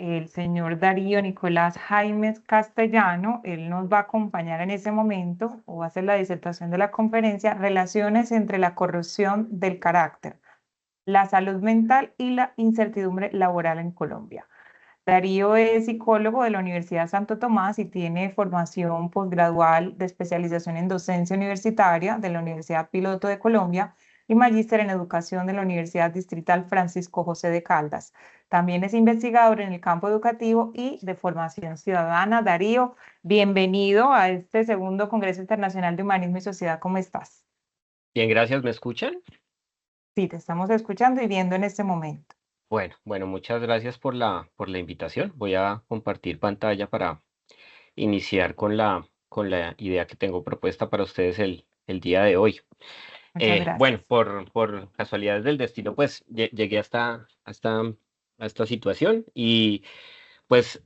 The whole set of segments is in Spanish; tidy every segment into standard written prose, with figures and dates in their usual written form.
el señor Darío Nicolás Jaimes Castellano. Él nos va a acompañar en ese momento o va a hacer la disertación de la conferencia Relaciones entre la corrupción del carácter, la salud mental y la incertidumbre laboral en Colombia. Darío es psicólogo de la Universidad Santo Tomás y tiene formación posgradual de especialización en docencia universitaria de la Universidad Piloto de Colombia y magíster en educación de la Universidad Distrital Francisco José de Caldas. También es investigador en el campo educativo y de formación ciudadana. Darío, bienvenido a este segundo Congreso Internacional de Humanismo y Sociedad. ¿Cómo estás? Bien, gracias. ¿Me escuchan? Sí, te estamos escuchando y viendo en este momento. Bueno, muchas gracias por la invitación. Voy a compartir pantalla para iniciar con la idea que tengo propuesta para ustedes el día de hoy. Muchas Bueno, gracias. por casualidades del destino, pues llegué a esta situación y pues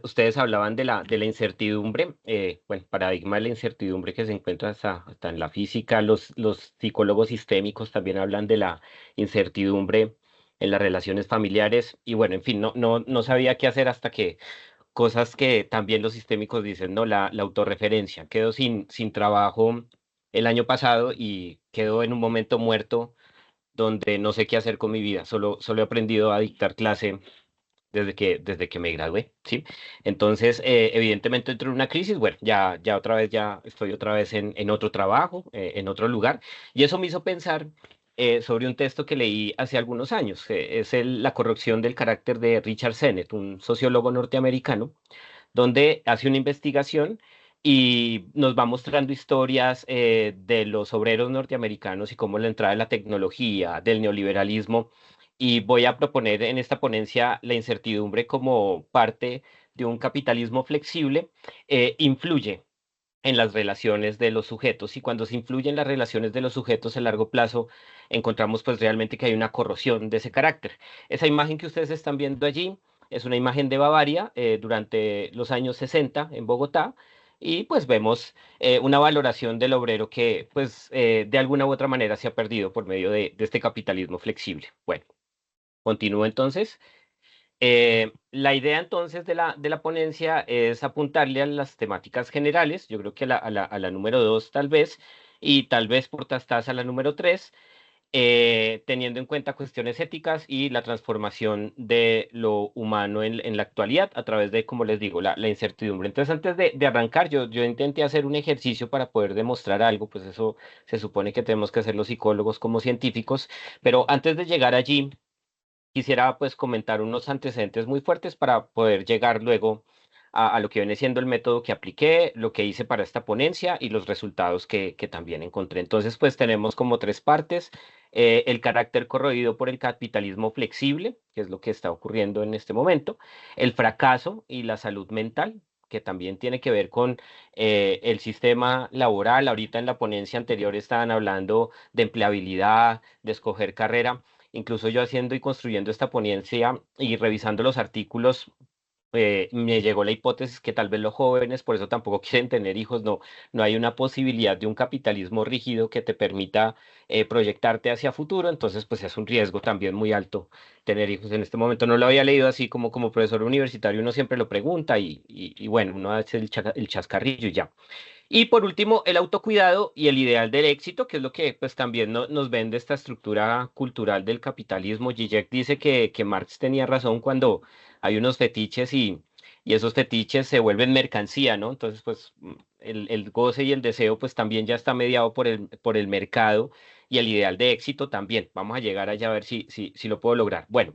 ustedes hablaban de la incertidumbre, bueno, paradigma de la incertidumbre que se encuentra hasta en la física. Los psicólogos sistémicos también hablan de la incertidumbre en las relaciones familiares y bueno, en fin, no sabía qué hacer hasta que cosas que también los sistémicos dicen, ¿no? La autorreferencia. Quedo sin trabajo el año pasado y quedo en un momento muerto donde no sé qué hacer con mi vida. Solo he aprendido a dictar clase desde que me gradué, ¿sí? Entonces, evidentemente entro en una crisis, bueno, ya otra vez, ya estoy otra vez en otro trabajo, en otro lugar, y eso me hizo pensar sobre un texto que leí hace algunos años, es La corrupción del carácter de Richard Sennett, un sociólogo norteamericano, donde hace una investigación y nos va mostrando historias de los obreros norteamericanos y cómo la entrada de la tecnología, del neoliberalismo, y voy a proponer en esta ponencia la incertidumbre como parte de un capitalismo flexible, influye en las relaciones de los sujetos y cuando se influye en las relaciones de los sujetos a largo plazo, encontramos pues realmente que hay una corrosión de ese carácter. Esa imagen que ustedes están viendo allí es una imagen de Bavaria durante los años 60 en Bogotá y pues vemos una valoración del obrero que pues de alguna u otra manera se ha perdido por medio de este capitalismo flexible. Bueno, continúo entonces. La idea entonces de la ponencia es apuntarle a las temáticas generales, yo creo que a la número 2 tal vez, y tal vez por tastas a la número 3, teniendo en cuenta cuestiones éticas y la transformación de lo humano en la actualidad a través de, como les digo, la incertidumbre. Entonces, antes de arrancar, yo intenté hacer un ejercicio para poder demostrar algo, pues eso se supone que tenemos que hacer los psicólogos como científicos, pero antes de llegar allí quisiera pues comentar unos antecedentes muy fuertes para poder llegar luego a lo que viene siendo el método que apliqué, lo que hice para esta ponencia y los resultados que también encontré. Entonces pues tenemos como tres partes, el carácter corroído por el capitalismo flexible, que es lo que está ocurriendo en este momento, el fracaso y la salud mental, que también tiene que ver con el sistema laboral. Ahorita en la ponencia anterior estaban hablando de empleabilidad, de escoger carrera. Incluso yo haciendo y construyendo esta ponencia y revisando los artículos, me llegó la hipótesis que tal vez los jóvenes por eso tampoco quieren tener hijos. No hay una posibilidad de un capitalismo rígido que te permita proyectarte hacia futuro. Entonces, pues es un riesgo también muy alto tener hijos en este momento. No lo había leído así como profesor universitario, uno siempre lo pregunta y bueno, uno hace el chascarrillo y ya. Y por último, el autocuidado y el ideal del éxito, que es lo que pues también nos vende esta estructura cultural del capitalismo. Zizek dice que Marx tenía razón cuando hay unos fetiches y esos fetiches se vuelven mercancía, ¿no? Entonces, pues el goce y el deseo pues también ya está mediado por el mercado y el ideal de éxito también. Vamos a llegar allá a ver si lo puedo lograr. Bueno.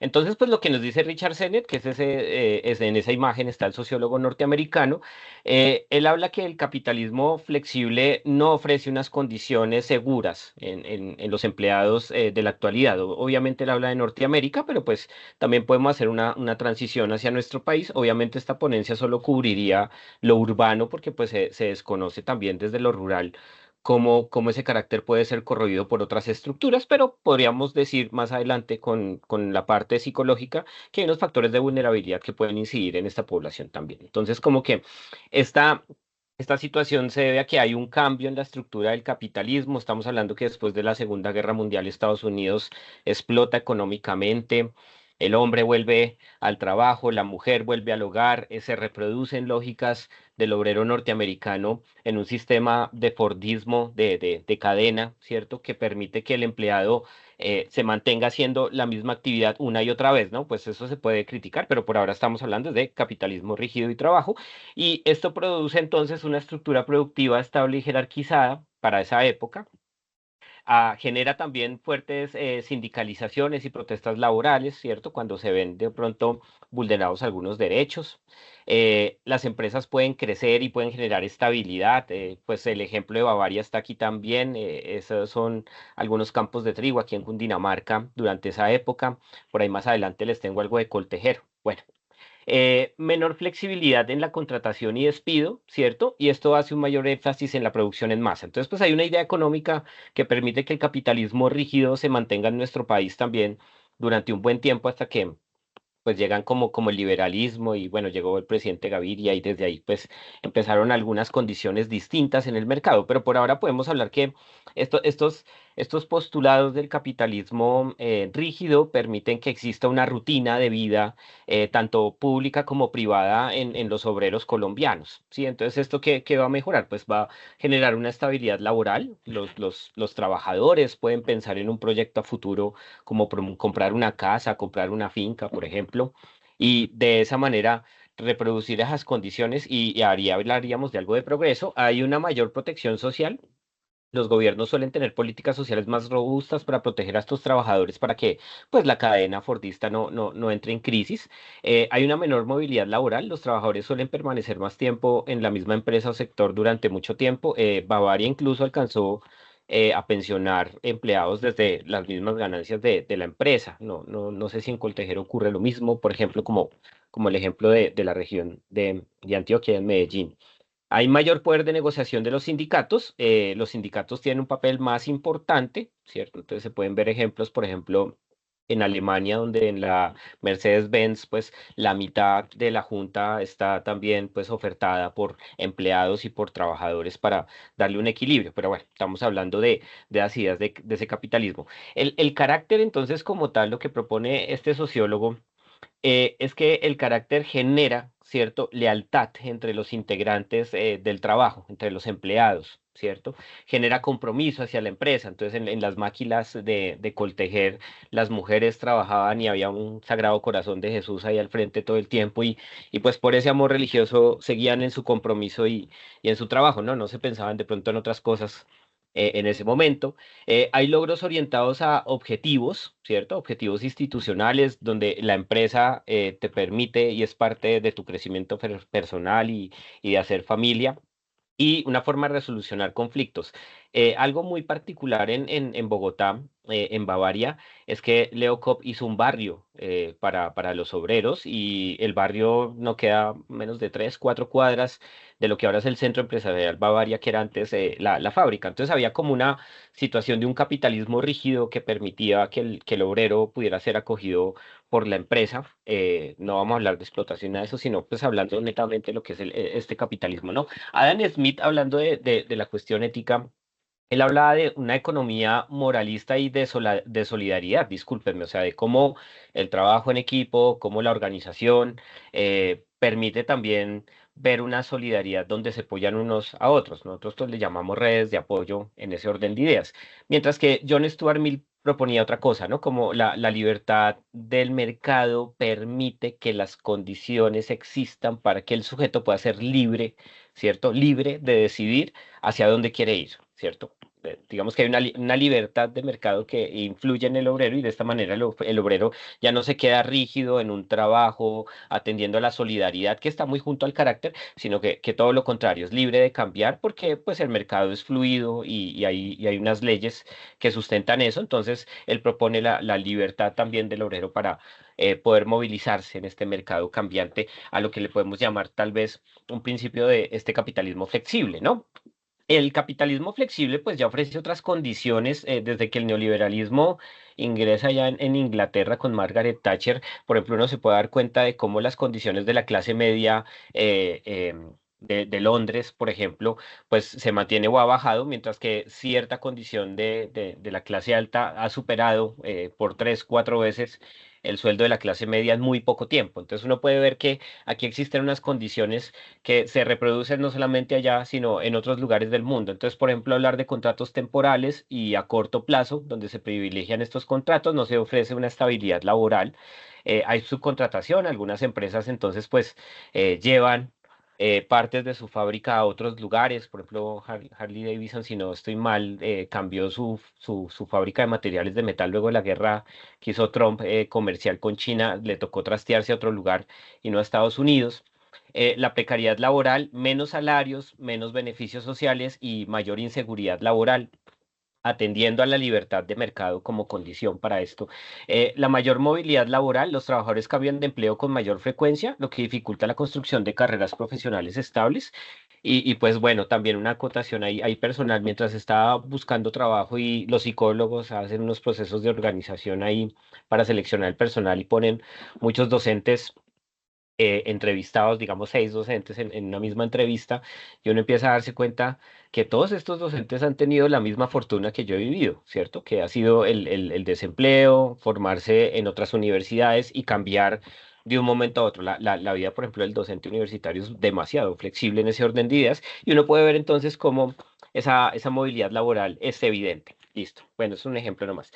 Entonces, pues lo que nos dice Richard Sennett, que en esa imagen está el sociólogo norteamericano, él habla que el capitalismo flexible no ofrece unas condiciones seguras en los empleados de la actualidad. Obviamente él habla de Norteamérica, pero pues también podemos hacer una transición hacia nuestro país. Obviamente esta ponencia solo cubriría lo urbano porque pues se desconoce también desde lo rural cómo ese carácter puede ser corroído por otras estructuras, pero podríamos decir más adelante con la parte psicológica que hay unos factores de vulnerabilidad que pueden incidir en esta población también. Entonces, como que esta, esta situación se debe a que hay un cambio en la estructura del capitalismo. Estamos hablando que después de la Segunda Guerra Mundial Estados Unidos explota económicamente. el hombre vuelve al trabajo, la mujer vuelve al hogar, se reproducen lógicas del obrero norteamericano en un sistema de Fordismo, de cadena, ¿cierto? Que permite que el empleado se mantenga haciendo la misma actividad una y otra vez, ¿no? Pues eso se puede criticar, pero por ahora estamos hablando de capitalismo rígido y trabajo, y esto produce entonces una estructura productiva estable y jerarquizada para esa época. Genera también fuertes sindicalizaciones y protestas laborales, ¿cierto? Cuando se ven de pronto vulnerados algunos derechos. Las empresas pueden crecer y pueden generar estabilidad. Pues el ejemplo de Bavaria está aquí también. Esos son algunos campos de trigo aquí en Cundinamarca durante esa época. Por ahí más adelante les tengo algo de Coltejero. Bueno. Menor flexibilidad en la contratación y despido, ¿cierto? Y esto hace un mayor énfasis en la producción en masa. Entonces, pues hay una idea económica que permite que el capitalismo rígido se mantenga en nuestro país también durante un buen tiempo hasta que pues llegan como el liberalismo y bueno, llegó el presidente Gaviria y desde ahí pues empezaron algunas condiciones distintas en el mercado, pero por ahora podemos hablar que estos postulados del capitalismo rígido permiten que exista una rutina de vida tanto pública como privada en los obreros colombianos, ¿sí? Entonces, ¿esto qué va a mejorar? Pues va a generar una estabilidad laboral, los trabajadores pueden pensar en un proyecto a futuro como comprar una casa, comprar una finca, por ejemplo, y de esa manera reproducir esas condiciones y hablaríamos de algo de progreso. Hay una mayor protección social. Los gobiernos suelen tener políticas sociales más robustas para proteger a estos trabajadores para que pues la cadena fordista no entre en crisis. Hay una menor movilidad laboral. Los trabajadores suelen permanecer más tiempo en la misma empresa o sector durante mucho tiempo. Bavaria incluso alcanzó a pensionar empleados desde las mismas ganancias de la empresa. No sé si en Coltejero ocurre lo mismo, por ejemplo, como el ejemplo de la región de Antioquia, en Medellín. Hay mayor poder de negociación de los sindicatos tienen un papel más importante, ¿cierto? Entonces se pueden ver ejemplos, por ejemplo, en Alemania, donde en la Mercedes-Benz, pues la mitad de la junta está también pues ofertada por empleados y por trabajadores para darle un equilibrio. Pero bueno, estamos hablando de las ideas de ese capitalismo. El carácter, entonces, como tal, lo que propone este sociólogo es que el carácter genera, ¿cierto?, lealtad entre los integrantes del trabajo, entre los empleados, ¿cierto? Genera compromiso hacia la empresa. Entonces, en las máquinas de Coltejer, las mujeres trabajaban y había un Sagrado Corazón de Jesús ahí al frente todo el tiempo y pues por ese amor religioso seguían en su compromiso y en su trabajo, ¿no? No se pensaban de pronto en otras cosas. En ese momento. Hay logros orientados a objetivos, ¿cierto? Objetivos institucionales donde la empresa te permite y es parte de tu crecimiento personal y de hacer familia y una forma de resolucionar conflictos. Algo muy particular en Bogotá, en Bavaria, es que Leocop hizo un barrio para los obreros y el barrio no queda menos de 3, 4 cuadras de lo que ahora es el Centro Empresarial Bavaria, que era antes la fábrica. Entonces había como una situación de un capitalismo rígido que permitía que el obrero pudiera ser acogido por la empresa. No vamos a hablar de explotación de eso, sino pues hablando netamente de lo que es este capitalismo, ¿no? Adam Smith, hablando de la cuestión ética, él hablaba de una economía moralista y de solidaridad, discúlpenme, o sea, de cómo el trabajo en equipo, cómo la organización permite también ver una solidaridad donde se apoyan unos a otros. Nosotros pues, le llamamos redes de apoyo en ese orden de ideas. Mientras que John Stuart Mill proponía otra cosa, ¿no? Como la libertad del mercado permite que las condiciones existan para que el sujeto pueda ser libre, ¿cierto? Libre de decidir hacia dónde quiere ir, ¿cierto? Digamos que hay una libertad de mercado que influye en el obrero y de esta manera el obrero ya no se queda rígido en un trabajo atendiendo a la solidaridad que está muy junto al carácter, sino que todo lo contrario, es libre de cambiar porque pues el mercado es fluido y hay unas leyes que sustentan eso. Entonces él propone la libertad también del obrero para poder movilizarse en este mercado cambiante, a lo que le podemos llamar tal vez un principio de este capitalismo flexible, ¿no? El capitalismo flexible pues ya ofrece otras condiciones desde que el neoliberalismo ingresa ya en Inglaterra con Margaret Thatcher. Por ejemplo, uno se puede dar cuenta de cómo las condiciones de la clase media de Londres, por ejemplo, pues se mantiene o ha bajado, mientras que cierta condición de la clase alta ha superado por 3, 4 veces el sueldo de la clase media en muy poco tiempo. Entonces uno puede ver que aquí existen unas condiciones que se reproducen no solamente allá, sino en otros lugares del mundo. Entonces, por ejemplo, hablar de contratos temporales y a corto plazo, donde se privilegian estos contratos, no se ofrece una estabilidad laboral. Hay subcontratación, algunas empresas entonces pues llevan partes de su fábrica a otros lugares. Por ejemplo, Harley Davidson, si no estoy mal, cambió su fábrica de materiales de metal luego de la guerra que hizo Trump comercial con China, le tocó trastearse a otro lugar y no a Estados Unidos. La precariedad laboral, menos salarios, menos beneficios sociales y mayor inseguridad laboral, atendiendo a la libertad de mercado como condición para esto. La mayor movilidad laboral, los trabajadores cambian de empleo con mayor frecuencia, lo que dificulta la construcción de carreras profesionales estables. Y pues bueno, también una acotación ahí personal, mientras estaba buscando trabajo y los psicólogos hacen unos procesos de organización ahí para seleccionar el personal y ponen muchos docentes entrevistados, digamos 6 docentes en una misma entrevista, y uno empieza a darse cuenta que todos estos docentes han tenido la misma fortuna que yo he vivido, ¿cierto? Que ha sido el desempleo, formarse en otras universidades y cambiar de un momento a otro. La vida, por ejemplo, del docente universitario es demasiado flexible en ese orden de ideas, y uno puede ver entonces cómo esa movilidad laboral es evidente. Listo. Bueno, es un ejemplo nomás.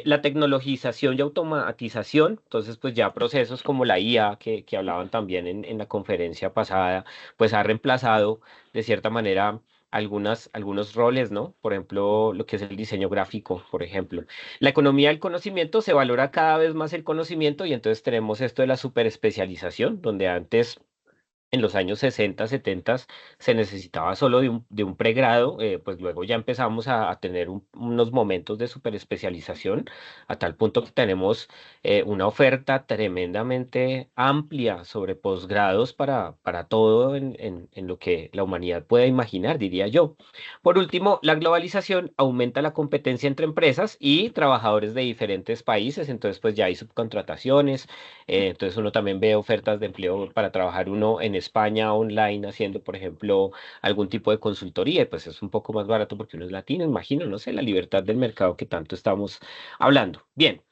La tecnologización y automatización, entonces pues ya procesos como la IA que hablaban también en la conferencia pasada, pues ha reemplazado de cierta manera algunos roles, ¿no? Por ejemplo, lo que es el diseño gráfico, por ejemplo. La economía del conocimiento, se valora cada vez más el conocimiento y entonces tenemos esto de la superespecialización, donde antes en los años 60, 70 se necesitaba solo de un pregrado, pues luego ya empezamos a tener unos momentos de superespecialización, a tal punto que tenemos una oferta tremendamente amplia sobre posgrados para todo en lo que la humanidad pueda imaginar, diría yo. Por último, la globalización aumenta la competencia entre empresas y trabajadores de diferentes países, entonces pues ya hay subcontrataciones. Entonces uno también ve ofertas de empleo para trabajar uno en España online haciendo, por ejemplo, algún tipo de consultoría, y pues es un poco más barato porque uno es latino, imagino, no sé, la libertad del mercado que tanto estamos hablando. Bien,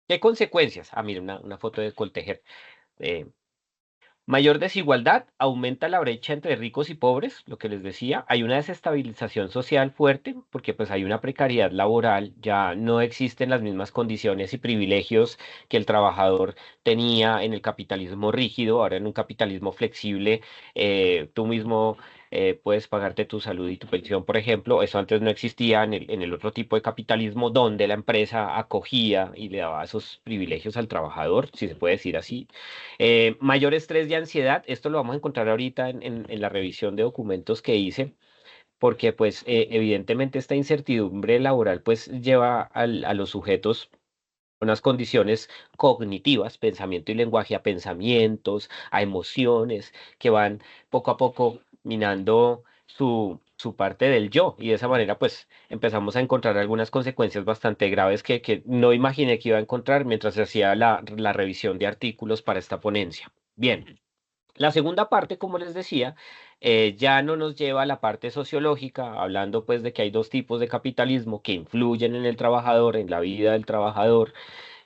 ¿qué consecuencias? Ah, mira, una foto de Coltejer. Eh, Mayor desigualdad, aumenta la brecha entre ricos y pobres, lo que les decía. Hay una desestabilización social fuerte porque pues hay una precariedad laboral, ya no existen las mismas condiciones y privilegios que el trabajador tenía en el capitalismo rígido. Ahora en un capitalismo flexible, tú mismo puedes pagarte tu salud y tu pensión, por ejemplo. Eso antes no existía en el otro tipo de capitalismo donde la empresa acogía y le daba esos privilegios al trabajador, si se puede decir así. Mayor estrés y ansiedad, esto lo vamos a encontrar ahorita en la revisión de documentos que hice, porque pues evidentemente esta incertidumbre laboral pues lleva a los sujetos a unas condiciones cognitivas, pensamiento y lenguaje, a pensamientos, a emociones que van poco a poco minando su parte del yo, y de esa manera pues empezamos a encontrar algunas consecuencias bastante graves que no imaginé que iba a encontrar mientras hacía la revisión de artículos para esta ponencia. Bien. La segunda parte, como les decía, ya no nos lleva a la parte sociológica, hablando pues de que hay dos tipos de capitalismo que influyen en el trabajador, en la vida del trabajador,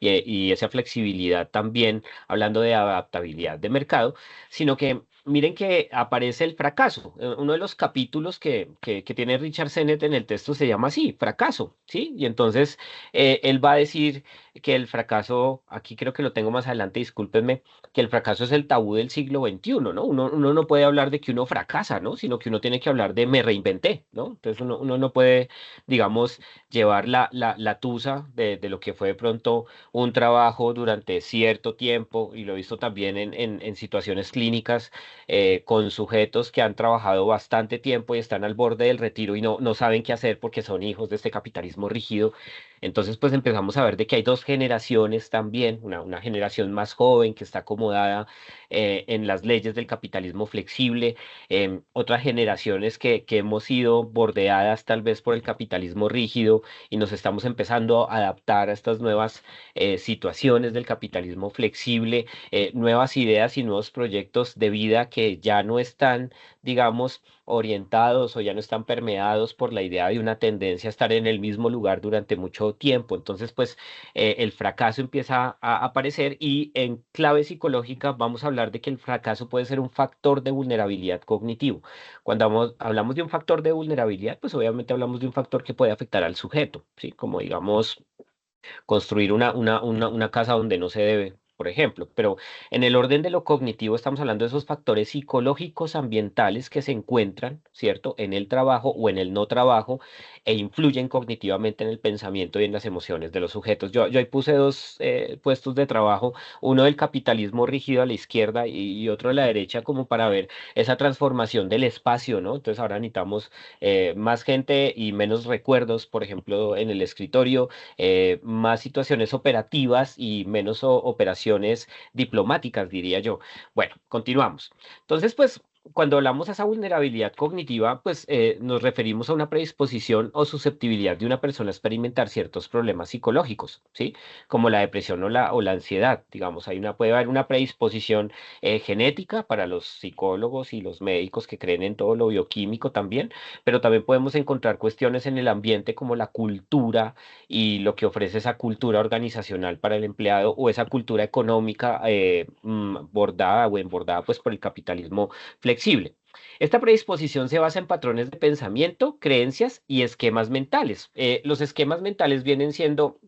y esa flexibilidad también, hablando de adaptabilidad de mercado, sino que miren que aparece el fracaso. Uno de los capítulos que tiene Richard Sennett en el texto se llama así, fracaso, ¿sí? Y entonces él va a decir que el fracaso, aquí creo que lo tengo más adelante, discúlpenme, que el fracaso es el tabú del siglo XXI, ¿no? Uno no puede hablar de que uno fracasa, ¿no? Sino que uno tiene que hablar de me reinventé, ¿no? Entonces uno no puede, digamos, llevar la tusa de lo que fue de pronto un trabajo durante cierto tiempo, y lo he visto también en situaciones clínicas con sujetos que han trabajado bastante tiempo y están al borde del retiro y no saben qué hacer porque son hijos de este capitalismo rígido. Entonces, pues empezamos a ver de que hay dos generaciones también, una generación más joven que está acomodada en las leyes del capitalismo flexible, otras generaciones que hemos sido bordeadas tal vez por el capitalismo rígido y nos estamos empezando a adaptar a estas nuevas situaciones del capitalismo flexible, nuevas ideas y nuevos proyectos de vida que ya no están, digamos, orientados o ya no están permeados por la idea de una tendencia a estar en el mismo lugar durante mucho tiempo. Entonces, pues el fracaso empieza a aparecer y en clave psicológica vamos a hablar de que el fracaso puede ser un factor de vulnerabilidad cognitivo. Cuando hablamos de un factor de vulnerabilidad, pues obviamente hablamos de un factor que puede afectar al sujeto, ¿sí? Como digamos construir una casa donde no se debe, por ejemplo. Pero en el orden de lo cognitivo estamos hablando de esos factores psicológicos ambientales que se encuentran, ¿cierto?, en el trabajo o en el no trabajo e influyen cognitivamente en el pensamiento y en las emociones de los sujetos. Yo ahí puse dos puestos de trabajo, uno del capitalismo rígido a la izquierda y otro a la derecha, como para ver esa transformación del espacio, ¿no? Entonces ahora necesitamos más gente y menos recuerdos, por ejemplo, en el escritorio, más situaciones operativas y menos operaciones diplomáticas, diría yo. Bueno, continuamos. Entonces, pues, cuando hablamos de esa vulnerabilidad cognitiva, pues nos referimos a una predisposición o susceptibilidad de una persona a experimentar ciertos problemas psicológicos, ¿sí? Como la depresión o la ansiedad, digamos, puede haber una predisposición genética para los psicólogos y los médicos que creen en todo lo bioquímico también, pero también podemos encontrar cuestiones en el ambiente como la cultura y lo que ofrece esa cultura organizacional para el empleado o esa cultura económica bordada o embordada pues por el capitalismo flexible. Esta predisposición se basa en patrones de pensamiento, creencias y esquemas mentales. Los esquemas mentales vienen siendo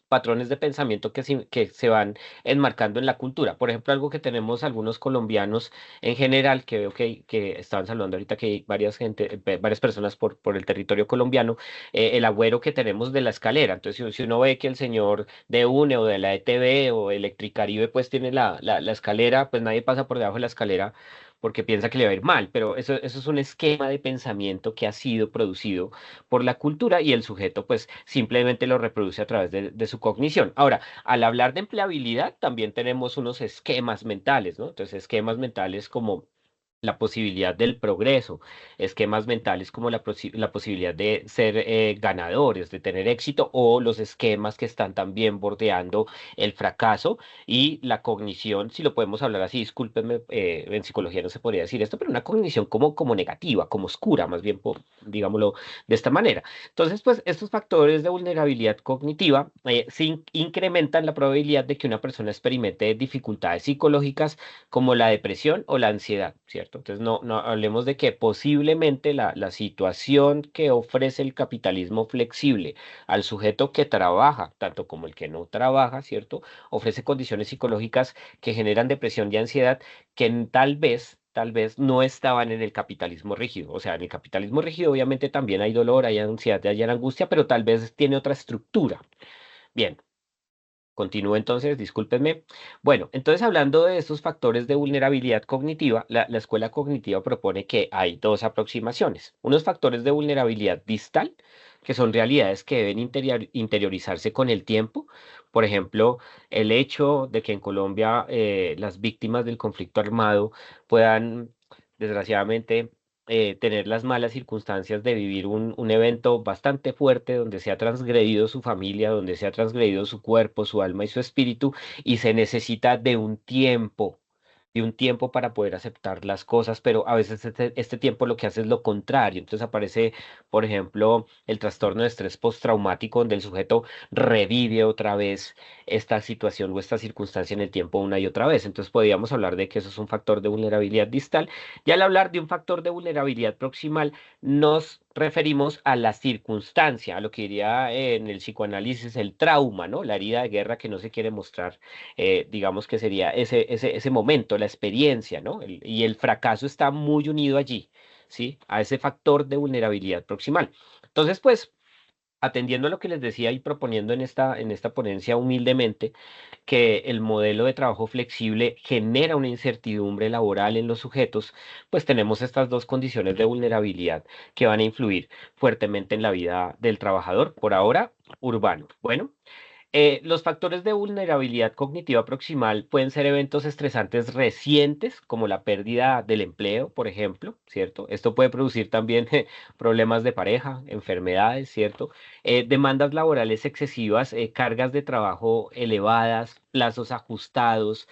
patrones de pensamiento que se van enmarcando en la cultura. Por ejemplo, algo que tenemos algunos colombianos en general, que veo que estaban saludando ahorita que hay varias personas por el territorio colombiano, el agüero que tenemos de la escalera. Entonces, si uno ve que el señor de UNE o de la ETB o Electricaribe pues tiene la escalera, pues nadie pasa por debajo de la escalera porque piensa que le va a ir mal, pero eso es un esquema de pensamiento que ha sido producido por la cultura y el sujeto pues simplemente lo reproduce a través de su cognición. Ahora, al hablar de empleabilidad, también tenemos unos esquemas mentales, ¿no? Entonces, esquemas mentales como la posibilidad del progreso, esquemas mentales como la posibilidad de ser ganadores, de tener éxito, o los esquemas que están también bordeando el fracaso y la cognición, si lo podemos hablar así, discúlpenme, en psicología no se podría decir esto, pero una cognición como negativa, como oscura, más bien, digámoslo de esta manera. Entonces, pues estos factores de vulnerabilidad cognitiva incrementan la probabilidad de que una persona experimente dificultades psicológicas como la depresión o la ansiedad, ¿cierto? Entonces, no hablemos de que posiblemente la situación que ofrece el capitalismo flexible al sujeto que trabaja, tanto como el que no trabaja, ¿cierto? Ofrece condiciones psicológicas que generan depresión y ansiedad que tal vez no estaban en el capitalismo rígido. O sea, en el capitalismo rígido obviamente también hay dolor, hay ansiedad, hay angustia, pero tal vez tiene otra estructura. Bien. Continúo entonces, discúlpenme. Bueno, entonces hablando de estos factores de vulnerabilidad cognitiva, la escuela cognitiva propone que hay dos aproximaciones. Unos factores de vulnerabilidad distal, que son realidades que deben interiorizarse con el tiempo. Por ejemplo, el hecho de que en Colombia las víctimas del conflicto armado puedan, desgraciadamente, tener las malas circunstancias de vivir un evento bastante fuerte donde se ha transgredido su familia, donde se ha transgredido su cuerpo, su alma y su espíritu, y se necesita de un tiempo para poder aceptar las cosas, pero a veces este tiempo lo que hace es lo contrario. Entonces aparece, por ejemplo, el trastorno de estrés postraumático, donde el sujeto revive otra vez esta situación o esta circunstancia en el tiempo una y otra vez. Entonces podríamos hablar de que eso es un factor de vulnerabilidad distal. Y al hablar de un factor de vulnerabilidad proximal, nos referimos a la circunstancia, a lo que diría en el psicoanálisis el trauma, ¿no? La herida de guerra que no se quiere mostrar, digamos que sería ese momento, la experiencia, ¿no? Y el fracaso está muy unido allí, ¿sí? A ese factor de vulnerabilidad proximal. Entonces, pues, atendiendo a lo que les decía y proponiendo en esta ponencia humildemente, que el modelo de trabajo flexible genera una incertidumbre laboral en los sujetos, pues tenemos estas dos condiciones de vulnerabilidad que van a influir fuertemente en la vida del trabajador, por ahora urbano. Bueno. Los factores de vulnerabilidad cognitiva proximal pueden ser eventos estresantes recientes, como la pérdida del empleo, por ejemplo, ¿cierto? Esto puede producir también problemas de pareja, enfermedades, ¿cierto? Demandas laborales excesivas, cargas de trabajo elevadas, plazos ajustados,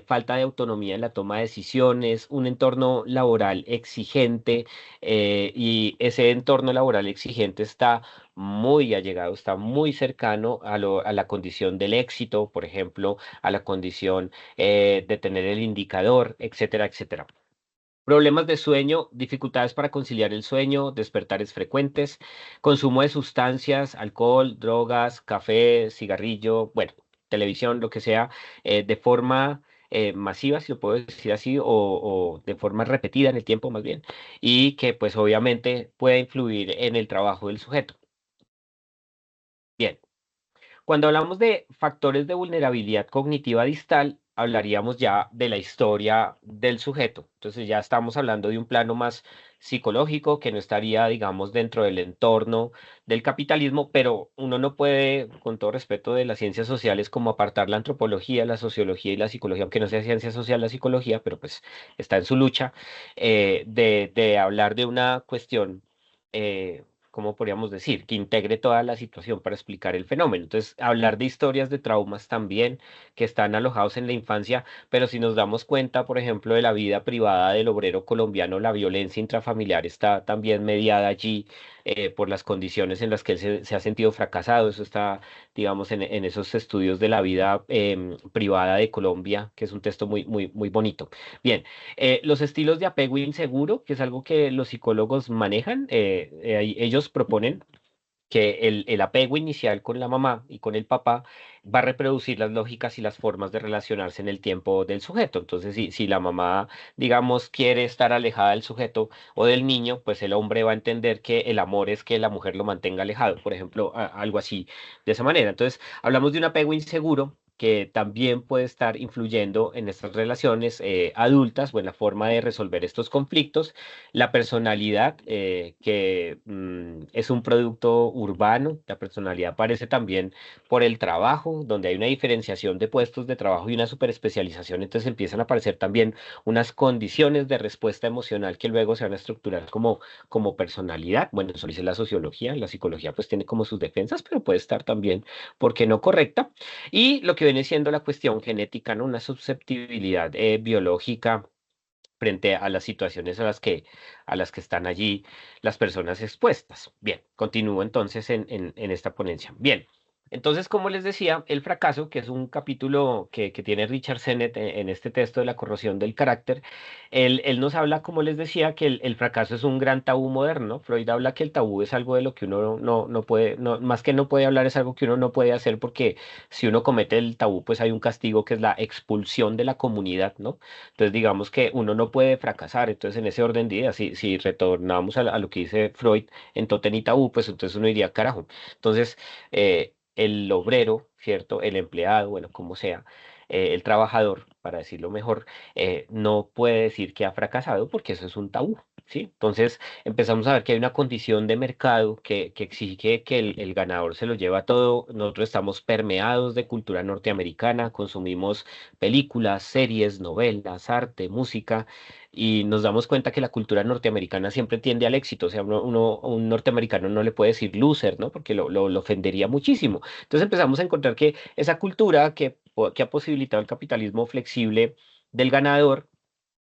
falta de autonomía en la toma de decisiones, un entorno laboral exigente, y ese entorno laboral exigente está muy allegado, está muy cercano a la condición del éxito, por ejemplo, a la condición de tener el indicador, etcétera, etcétera. Problemas de sueño, dificultades para conciliar el sueño, despertares frecuentes, consumo de sustancias, alcohol, drogas, café, cigarrillo, bueno, televisión, lo que sea, de forma masiva, si lo puedo decir así, o de forma repetida en el tiempo más bien, y que pues obviamente puede influir en el trabajo del sujeto. Bien. Cuando hablamos de factores de vulnerabilidad cognitiva distal, hablaríamos ya de la historia del sujeto. Entonces ya estamos hablando de un plano más psicológico que no estaría, digamos, dentro del entorno del capitalismo, pero uno no puede, con todo respeto de las ciencias sociales, como apartar la antropología, la sociología y la psicología, aunque no sea ciencia social la psicología, pero pues está en su lucha, de hablar de una cuestión. ¿Cómo podríamos decir? Que integre toda la situación para explicar el fenómeno. Entonces, hablar de historias de traumas también que están alojados en la infancia, pero si nos damos cuenta, por ejemplo, de la vida privada del obrero colombiano, la violencia intrafamiliar está también mediada allí por las condiciones en las que él se ha sentido fracasado. Eso está, digamos, en esos estudios de la vida privada de Colombia, que es un texto muy, muy, muy bonito. Bien. Los estilos de apego inseguro, que es algo que los psicólogos manejan, ellos proponen que el apego inicial con la mamá y con el papá va a reproducir las lógicas y las formas de relacionarse en el tiempo del sujeto. Entonces, si la mamá, digamos, quiere estar alejada del sujeto o del niño, pues el hombre va a entender que el amor es que la mujer lo mantenga alejado, por ejemplo, algo así, de esa manera. Entonces, hablamos de un apego inseguro que también puede estar influyendo en estas relaciones adultas o en la forma de resolver estos conflictos. La personalidad, que es un producto urbano, la personalidad aparece también por el trabajo, donde hay una diferenciación de puestos de trabajo y una superespecialización, entonces empiezan a aparecer también unas condiciones de respuesta emocional que luego se van a estructurar como personalidad. Bueno, eso lo dice la psicología pues tiene como sus defensas, pero puede estar también, ¿por qué no correcta? Y lo que viene siendo la cuestión genética, ¿no? Una susceptibilidad biológica frente a las situaciones a las que están allí las personas expuestas. Bien, continúo entonces en esta ponencia. Bien. Entonces, como les decía, el fracaso, que es un capítulo que tiene Richard Sennett en este texto de la corrosión del carácter, él nos habla, como les decía, que el fracaso es un gran tabú moderno. Freud habla que el tabú es algo de lo que uno no puede, más que no puede hablar, es algo que uno no puede hacer porque si uno comete el tabú, pues hay un castigo que es la expulsión de la comunidad, ¿no? Entonces, digamos que uno no puede fracasar. Entonces, en ese orden de ideas, si retornamos a lo que dice Freud en Totem y Tabú, pues entonces uno diría, carajo. Entonces, el obrero, ¿cierto? El empleado, bueno, como sea, el trabajador, para decirlo mejor, no puede decir que ha fracasado porque eso es un tabú. ¿Sí? Entonces empezamos a ver que hay una condición de mercado que exige que el ganador se lo lleva todo. Nosotros estamos permeados de cultura norteamericana, consumimos películas, series, novelas, arte, música, y nos damos cuenta que la cultura norteamericana siempre tiende al éxito. O sea, a un norteamericano no le puede decir loser, ¿no? Porque lo ofendería muchísimo. Entonces empezamos a encontrar que esa cultura que ha posibilitado el capitalismo flexible del ganador,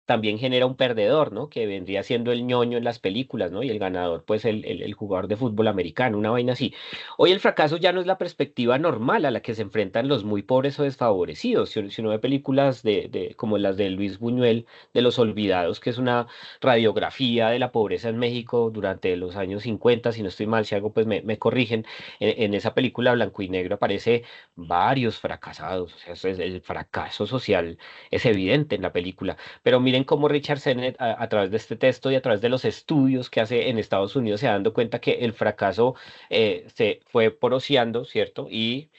también genera un perdedor, ¿no? Que vendría siendo el ñoño en las películas, ¿no? Y el ganador, pues el jugador de fútbol americano, una vaina así. Hoy el fracaso ya no es la perspectiva normal a la que se enfrentan los muy pobres o desfavorecidos. Si uno ve películas como las de Luis Buñuel, de Los Olvidados, que es una radiografía de la pobreza en México durante los años 50, si no estoy mal, si algo, pues me corrigen. En esa película blanco y negro aparece varios fracasados. O sea, el fracaso social es evidente en la película. Pero miren cómo Richard Sennett, a través de este texto y a través de los estudios que hace en Estados Unidos, se va dando cuenta que el fracaso se fue poroseando, ¿cierto? Y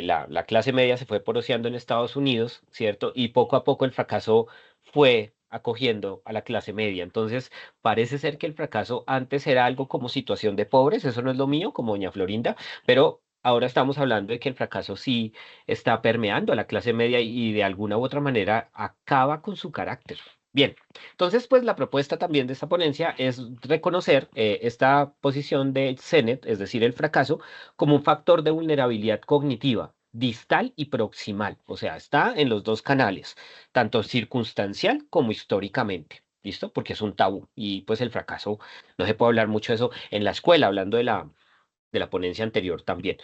la clase media se fue poroseando en Estados Unidos, ¿cierto? Y poco a poco el fracaso fue acogiendo a la clase media. Entonces, parece ser que el fracaso antes era algo como situación de pobres, eso no es lo mío, como doña Florinda, pero ahora estamos hablando de que el fracaso sí está permeando a la clase media y de alguna u otra manera acaba con su carácter. Bien, entonces pues la propuesta también de esta ponencia es reconocer esta posición de Sennett, es decir, el fracaso, como un factor de vulnerabilidad cognitiva, distal y proximal, o sea, está en los dos canales, tanto circunstancial como históricamente. ¿Listo? Porque es un tabú y pues el fracaso, no se puede hablar mucho de eso en la escuela, hablando de la ponencia anterior también.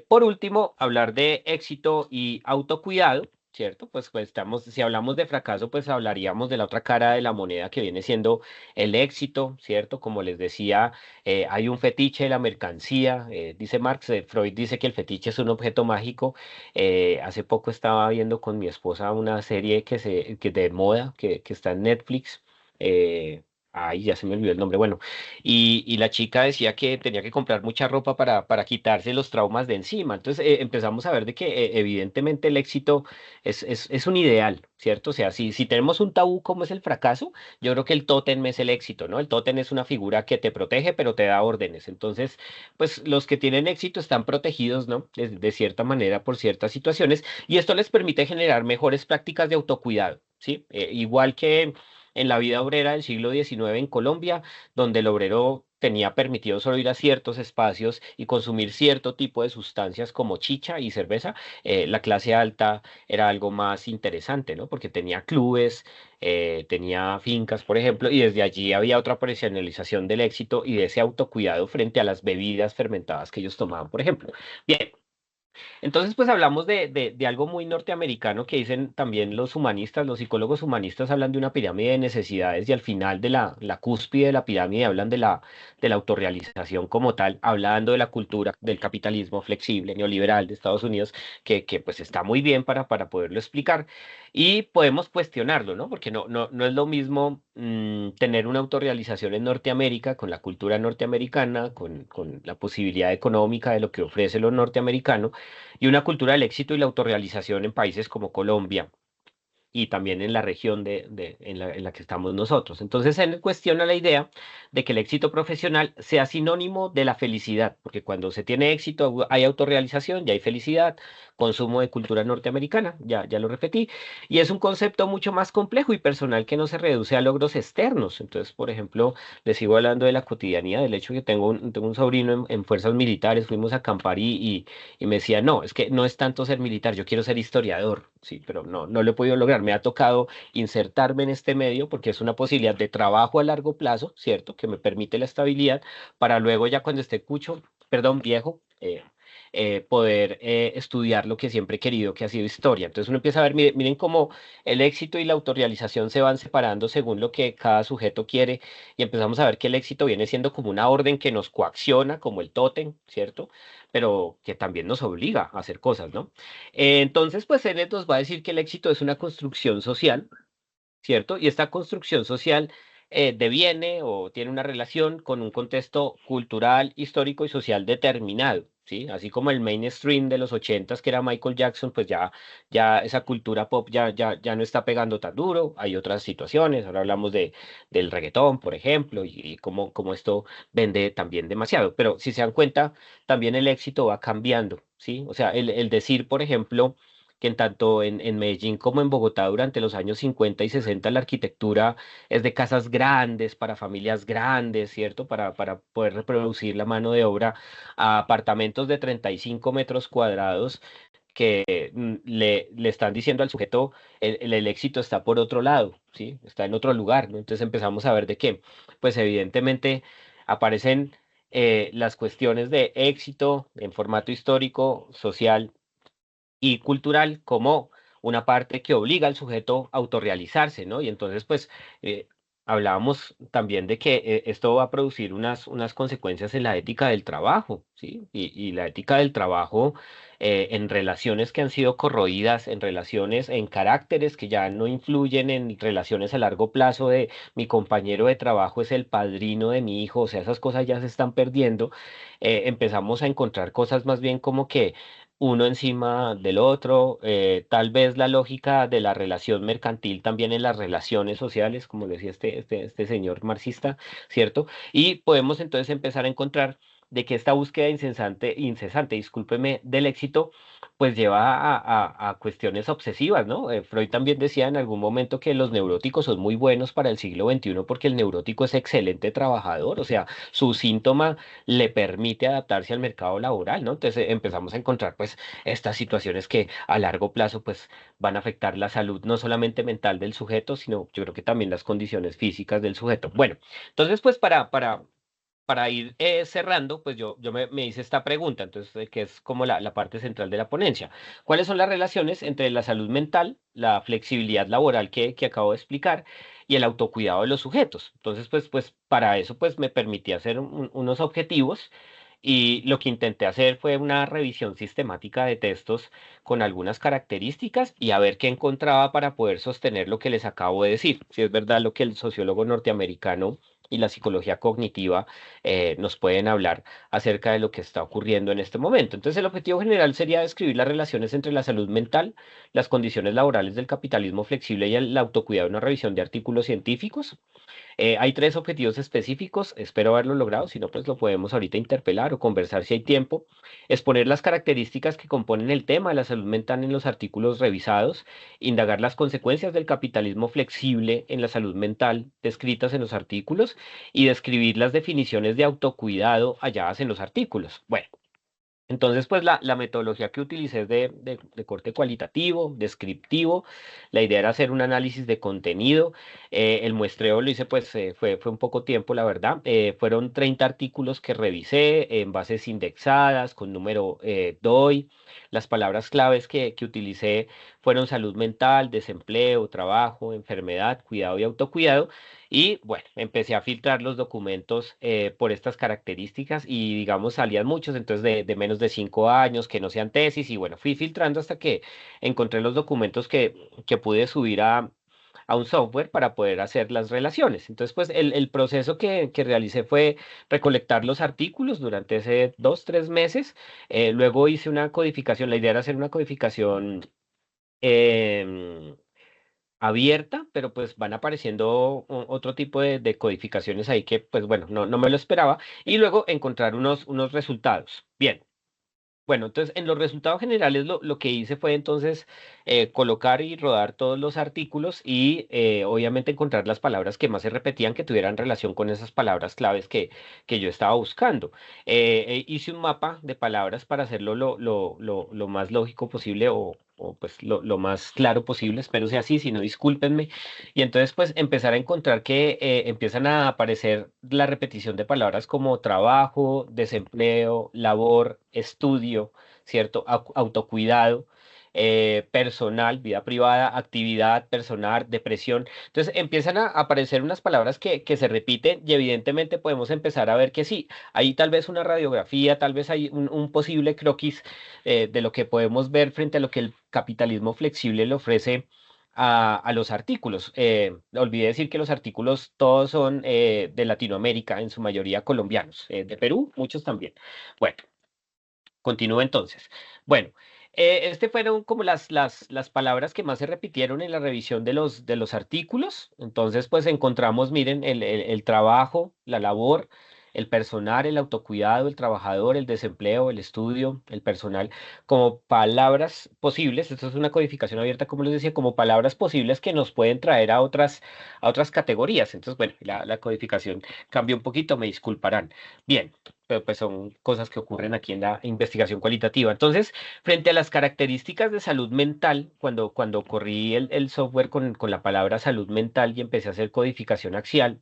Por último, hablar de éxito y autocuidado, ¿cierto? Pues estamos, si hablamos de fracaso, pues hablaríamos de la otra cara de la moneda que viene siendo el éxito, ¿cierto? Como les decía, hay un fetiche de la mercancía, dice Marx, Freud dice que el fetiche es un objeto mágico. Hace poco estaba viendo con mi esposa una serie que de moda que está en Netflix. Ay, ya se me olvidó el nombre. Bueno, y la chica decía que tenía que comprar mucha ropa para quitarse los traumas de encima. Entonces empezamos a ver de que evidentemente el éxito es un ideal, ¿cierto? O sea, si tenemos un tabú como es el fracaso, yo creo que el tótem es el éxito, ¿no? El tótem es una figura que te protege, pero te da órdenes. Entonces, pues los que tienen éxito están protegidos, ¿no? De cierta manera por ciertas situaciones y esto les permite generar mejores prácticas de autocuidado, ¿sí? Igual que en la vida obrera del siglo XIX en Colombia, donde el obrero tenía permitido solo ir a ciertos espacios y consumir cierto tipo de sustancias como chicha y cerveza, la clase alta era algo más interesante, ¿no? Porque tenía clubes, tenía fincas, por ejemplo, y desde allí había otra profesionalización del éxito y de ese autocuidado frente a las bebidas fermentadas que ellos tomaban, por ejemplo. Bien, entonces, pues hablamos de algo muy norteamericano que dicen también los humanistas, los psicólogos humanistas hablan de una pirámide de necesidades y al final de la cúspide de la pirámide hablan de la autorrealización como tal, hablando de la cultura del capitalismo flexible, neoliberal de Estados Unidos, que pues está muy bien para poderlo explicar. Y podemos cuestionarlo, ¿no? Porque no es lo mismo tener una autorrealización en Norteamérica, con la cultura norteamericana, con la posibilidad económica de lo que ofrece lo norteamericano y una cultura del éxito y la autorrealización en países como Colombia y también en la región en la que estamos nosotros. Entonces, él cuestiona la idea de que el éxito profesional sea sinónimo de la felicidad, porque cuando se tiene éxito hay autorrealización, ya hay felicidad, consumo de cultura norteamericana, ya lo repetí, y es un concepto mucho más complejo y personal que no se reduce a logros externos. Entonces, por ejemplo, les sigo hablando de la cotidianidad, del hecho que tengo un sobrino en fuerzas militares, fuimos a acampar y me decía, no, es que no es tanto ser militar, yo quiero ser historiador, sí, pero no lo he podido lograr. Me ha tocado insertarme en este medio porque es una posibilidad de trabajo a largo plazo, ¿cierto? Que me permite la estabilidad para luego ya cuando esté cucho, perdón, viejo, poder estudiar lo que siempre he querido, que ha sido historia. Entonces uno empieza a ver, miren cómo el éxito y la autorrealización se van separando según lo que cada sujeto quiere y empezamos a ver que el éxito viene siendo como una orden que nos coacciona, como el tótem, ¿cierto? Pero que también nos obliga a hacer cosas, ¿no? Entonces, pues Sennett nos va a decir que el éxito es una construcción social, ¿cierto? Y esta construcción social deviene o tiene una relación con un contexto cultural, histórico y social determinado, ¿sí? Así como el mainstream de los ochentas, que era Michael Jackson, pues ya esa cultura pop ya no está pegando tan duro, hay otras situaciones, ahora hablamos del reggaetón, por ejemplo, y cómo esto vende también demasiado, pero si se dan cuenta, también el éxito va cambiando, ¿sí? O sea, el decir, por ejemplo, que en tanto en Medellín como en Bogotá durante los años 50 y 60 la arquitectura es de casas grandes, para familias grandes, ¿cierto? Para poder reproducir la mano de obra a apartamentos de 35 metros cuadrados que le están diciendo al sujeto el éxito está por otro lado, ¿sí? Está en otro lugar, ¿no? Entonces empezamos a ver de qué, pues evidentemente aparecen las cuestiones de éxito en formato histórico, social y cultural como una parte que obliga al sujeto a autorrealizarse, ¿no? Y entonces, pues, eh, hablábamos también de que esto va a producir unas consecuencias en la ética del trabajo, ¿sí? Y la ética del trabajo en relaciones que han sido corroídas, en relaciones, en caracteres que ya no influyen en relaciones a largo plazo de mi compañero de trabajo es el padrino de mi hijo, o sea, esas cosas ya se están perdiendo. Empezamos a encontrar cosas más bien como que uno encima del otro, tal vez la lógica de la relación mercantil también en las relaciones sociales, como decía este señor marxista, ¿cierto? Y podemos entonces empezar a encontrar de que esta búsqueda incesante, discúlpeme, del éxito, pues lleva a cuestiones obsesivas, ¿no? Freud también decía en algún momento que los neuróticos son muy buenos para el siglo XXI porque el neurótico es excelente trabajador, o sea, su síntoma le permite adaptarse al mercado laboral, ¿no? Entonces empezamos a encontrar pues estas situaciones que a largo plazo pues van a afectar la salud no solamente mental del sujeto, sino yo creo que también las condiciones físicas del sujeto. Bueno, entonces pues para ir cerrando, pues me hice esta pregunta, entonces, que es como la parte central de la ponencia. ¿Cuáles son las relaciones entre la salud mental, la flexibilidad laboral que acabo de explicar y el autocuidado de los sujetos? Entonces, pues para eso, pues me permití hacer unos objetivos y lo que intenté hacer fue una revisión sistemática de textos con algunas características y a ver qué encontraba para poder sostener lo que les acabo de decir. Si es verdad lo que el sociólogo norteamericano y la psicología cognitiva nos pueden hablar acerca de lo que está ocurriendo en este momento. Entonces, el objetivo general sería describir las relaciones entre la salud mental, las condiciones laborales del capitalismo flexible y el autocuidado, una revisión de artículos científicos. Hay tres objetivos específicos, espero haberlo logrado, si no, pues lo podemos ahorita interpelar o conversar si hay tiempo. Exponer las características que componen el tema de la salud mental en los artículos revisados, indagar las consecuencias del capitalismo flexible en la salud mental descritas en los artículos y describir las definiciones de autocuidado halladas en los artículos. Bueno. Entonces, pues la metodología que utilicé es de corte cualitativo, descriptivo. La idea era hacer un análisis de contenido. El muestreo lo hice, pues fue un poco tiempo, la verdad. Fueron 30 artículos que revisé en bases indexadas, con número DOI. Las palabras claves que utilicé fueron salud mental, desempleo, trabajo, enfermedad, cuidado y autocuidado. Y bueno, empecé a filtrar los documentos por estas características y digamos salían muchos, entonces de menos de 5 años, que no sean tesis y bueno, fui filtrando hasta que encontré los documentos que pude subir a un software para poder hacer las relaciones. Entonces, pues el proceso que realicé fue recolectar los artículos durante ese 2, 3 meses. Luego hice una codificación, la idea era hacer una codificación. em, Abierta, pero pues van apareciendo otro tipo de codificaciones ahí que pues bueno, no me lo esperaba y luego encontrar unos resultados. Bien. Bueno, entonces en los resultados generales lo que hice fue entonces colocar y rodar todos los artículos y obviamente encontrar las palabras que más se repetían que tuvieran relación con esas palabras claves que yo estaba buscando. Hice un mapa de palabras para hacerlo lo más lógico posible o pues lo más claro posible, espero sea así, si no discúlpenme. Y entonces pues empezar a encontrar que empiezan a aparecer la repetición de palabras como trabajo, desempleo, labor, estudio, ¿cierto? Autocuidado, personal, vida privada, actividad personal, depresión. Entonces empiezan a aparecer unas palabras que se repiten y evidentemente podemos empezar a ver que sí, hay tal vez una radiografía, tal vez hay un posible croquis de lo que podemos ver frente a lo que el capitalismo flexible le ofrece a los artículos. Olvidé decir que los artículos todos son de Latinoamérica, en su mayoría colombianos, de Perú, muchos también. Bueno, continúo entonces. Bueno, este fueron como las palabras que más se repitieron en la revisión de los artículos. Entonces, pues encontramos, miren, el trabajo, la labor, el personal, el autocuidado, el trabajador, el desempleo, el estudio, el personal, como palabras posibles. Esto es una codificación abierta, como les decía, como palabras posibles que nos pueden traer a otras categorías. Entonces, bueno, la codificación cambió un poquito, me disculparán. Bien, pero pues son cosas que ocurren aquí en la investigación cualitativa. Entonces, frente a las características de salud mental, cuando corrí el software con la palabra salud mental y empecé a hacer codificación axial,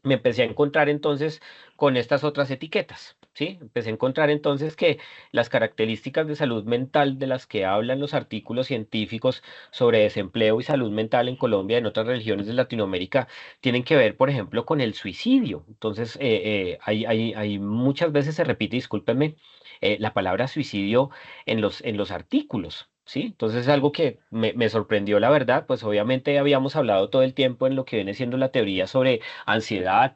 me empecé a encontrar entonces con estas otras etiquetas, ¿sí? Empecé a encontrar entonces que las características de salud mental de las que hablan los artículos científicos sobre desempleo y salud mental en Colombia y en otras regiones de Latinoamérica tienen que ver, por ejemplo, con el suicidio. Entonces, hay muchas veces se repite, discúlpenme, la palabra suicidio en los artículos. Sí, entonces es algo que me sorprendió, la verdad, pues obviamente habíamos hablado todo el tiempo en lo que viene siendo la teoría sobre ansiedad,